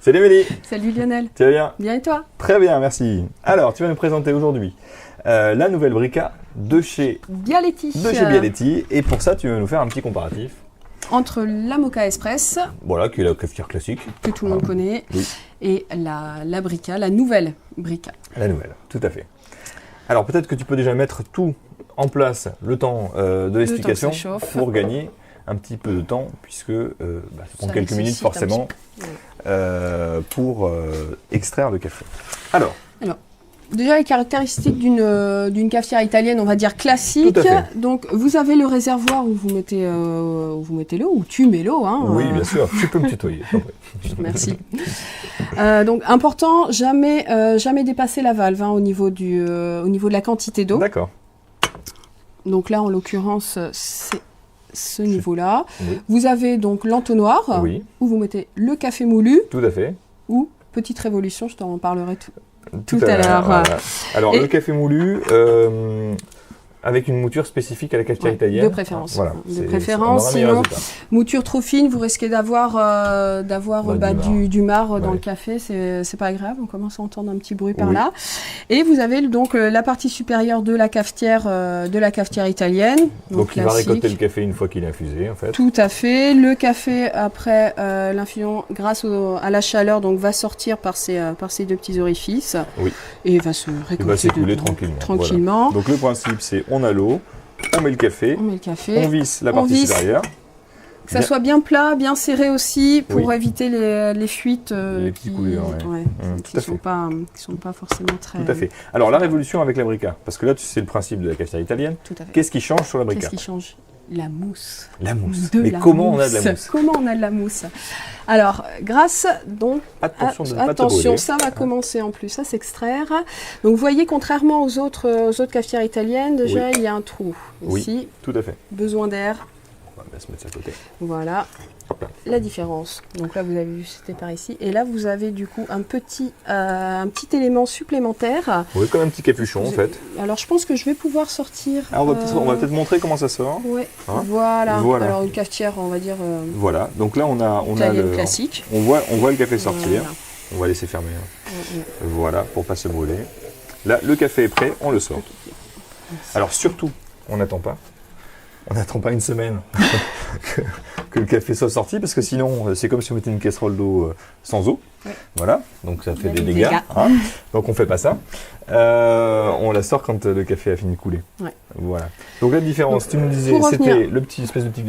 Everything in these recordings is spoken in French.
Salut Mélie. Salut Lionel. Tu vas bien? Bien et toi? Très bien, merci. Alors, tu vas nous présenter aujourd'hui la nouvelle Brica de chez Bialetti. Bialetti. Et pour ça, tu vas nous faire un petit comparatif. Entre la Moka Express, Voilà, qui est la cafetière classique. que tout le monde connaît, Oui. et la Brica, la nouvelle Brica. La nouvelle, tout à fait. Alors, peut-être que tu peux déjà mettre tout en place le temps de l'explication ça chauffe. pour gagner un petit peu de temps, puisque ça prend Ça quelques minutes nécessite un forcément petit peu. pour extraire le café. Alors, Déjà les caractéristiques d'une cafetière italienne, on va dire classique. Tout à fait. Donc vous avez le réservoir où vous mettez l'eau, où tu mets l'eau. Hein, oui, bien sûr, tu peux me tutoyer. Merci. Donc important, jamais dépasser la valve au niveau de la quantité d'eau. D'accord. Donc là, en l'occurrence, c'est ce niveau-là. Oui. Vous avez donc l'entonnoir Oui, où vous mettez le café moulu tout à fait. ou petite révolution, je t'en parlerai tout à l'heure. Voilà. Alors, Et- le café moulu, avec une mouture spécifique à la cafetière Ouais, italienne. de préférence. Voilà. De C'est- préférence, on aura un meilleur sinon- résultat. Mouture trop fine, vous risquez d'avoir du marc dans Ouais. le café, c'est pas agréable, on commence à entendre un petit bruit par Oui. là. Et vous avez donc la partie supérieure de la cafetière italienne. Donc, il va classique. récolter le café une fois qu'il est infusé, en fait. Tout à fait. Le café, après l'infusion, grâce à la chaleur, donc, va sortir par ces deux petits orifices. Oui. Et va se Il va récolter s'écouler dedans, tranquillement. tranquillement. Voilà. Donc, le principe, c'est on a l'eau, on met le café, On met le café. on visse la on partie visse. supérieure. Que ça Bien. soit bien plat, bien serré aussi, pour Oui. éviter les fuites Les petites coulures, ouais. qui tout à sont pas forcément très... Tout à fait. Alors, la révolution avec la Brica, parce que là, c'est le principe de la cafetière italienne. Tout à fait. Qu'est-ce qui change sur la Brica? Qu'est-ce qui change? La mousse. La mousse. De Mais la comment on a de la mousse. mousse? Comment on a de la mousse? Alors, grâce donc Attention de ne pas te attention, brûler. ça va commencer en plus à s'extraire. Donc vous voyez, contrairement aux autres cafetières italiennes, déjà Oui. il y a un trou Oui. ici, Tout à fait. besoin d'air. On va se mettre ça à côté. Voilà Hop là. la différence. Donc là vous avez vu, c'était par ici. Et là vous avez du coup un petit élément supplémentaire. Oui, comme un petit capuchon, en fait. Alors je pense que je vais pouvoir sortir. Alors, on va peut-être montrer comment ça sort. Ouais. Hein, voilà. voilà. Alors une cafetière, on va dire Voilà. Donc là, on a italienne le classique. on voit le café sortir. Voilà. On va laisser fermer. Ouais, ouais. Voilà, pour pas se brûler. Là, le café est prêt, on le sort. Alors surtout, on n'attend pas. On n'attend pas une semaine que le café soit sorti, parce que sinon, c'est comme si on mettait une casserole d'eau sans eau. Ouais. Voilà, donc ça fait Il y a des des dégâts. dégâts. Hein. Donc on fait pas ça. On la sort quand le café a fini de couler. Ouais. Voilà. Donc la différence, Donc, tu me disais, pour c'était revenir- le petit espèce de petit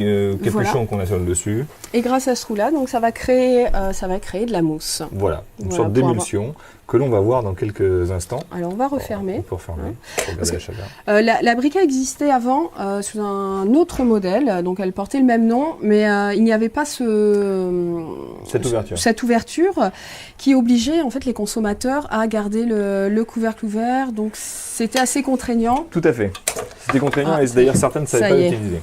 capuchon Voilà. qu'on a sur le dessus. Et grâce à ce trou-là, donc ça va créer de la mousse. Voilà, une Voilà, sorte pour d'émulsion que l'on va voir dans quelques instants. Alors on va refermer. Pour fermer, Hein. pour Parce garder que- la chaleur. La Brica existait avant sous un autre modèle, donc elle portait le même nom, mais il n'y avait pas cette ouverture qui obligeait en fait les consommateurs à garder le couvercle ouvert, donc c'était assez contraignant. Tout à fait. C'était contraignant Ah, et d'ailleurs certaines ne ça savaient pas y est. l'utiliser.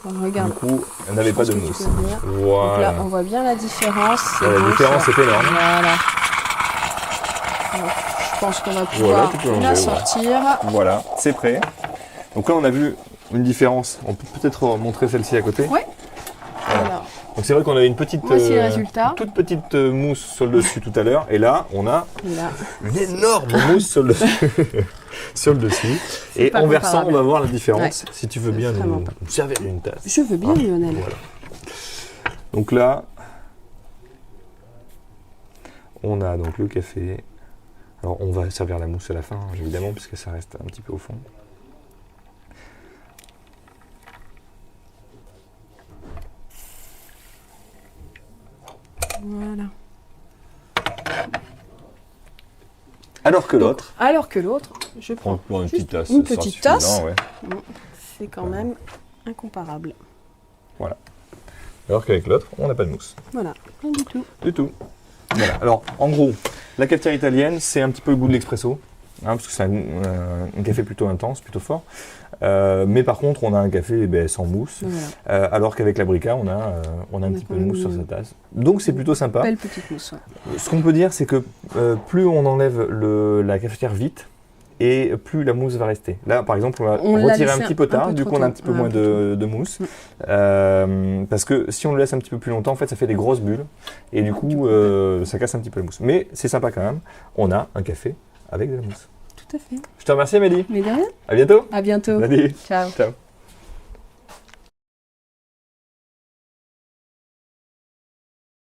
Alors, Du regarde, coup, elles n'avaient pas de pense que tu mousse. peux venir. Donc Voilà. là on voit bien la différence. c'est La bon, différence ça. est énorme. Voilà. Donc, je pense qu'on va Voilà, pouvoir tu peux la enlever, sortir. Voilà, c'est prêt. Donc là, on a vu une différence. On peut peut-être montrer celle-ci à côté. Ouais. Voilà. Alors, Donc c'est vrai qu'on avait une petite, voici le résultat. toute petite mousse sur le dessus tout à l'heure. Et là, on a Là. une énorme mousse sur le dessus. sur le dessus. Et pas en versant, comparable. on va voir la différence. Ouais. Si tu veux C'est bien vraiment nous pas. servir une tasse. Je veux bien, Hein, Lionel. Voilà. Donc là, on a donc le café. Alors on va servir la mousse à la fin, hein, évidemment, puisque ça reste un petit peu au fond. Voilà. Alors que l'autre, Alors que l'autre, je prends pour une juste petite tasse, une ça sera petite tasse. suffisant, ouais. C'est quand même incomparable. Alors qu'avec l'autre, on n'a pas de mousse. Voilà, rien du tout. Du tout. Voilà. Alors, en gros, la cafetière italienne, c'est un petit peu le goût de l'expresso, hein, parce que c'est un café plutôt intense, plutôt fort. Mais par contre, on a un café sans mousse, Voilà. alors qu'avec la Brica, on a un petit peu de mousse sur sa tasse. Donc, c'est plutôt sympa. Belle petite mousse. Ouais. Ce qu'on peut dire, c'est que plus on enlève la cafetière vite, et plus la mousse va rester. Là, par exemple, on l'a retire un laissé petit peu tard, du coup on a un petit peu moins de mousse. Parce que si on le laisse un petit peu plus longtemps, en fait, ça fait des grosses bulles et du coup, ça casse un petit peu la mousse. Mais c'est sympa quand même. On a un café avec de la mousse. Tout à fait. Je te remercie, Amélie. Mais de rien. À bientôt. À bientôt. Salut. Ciao. Ciao.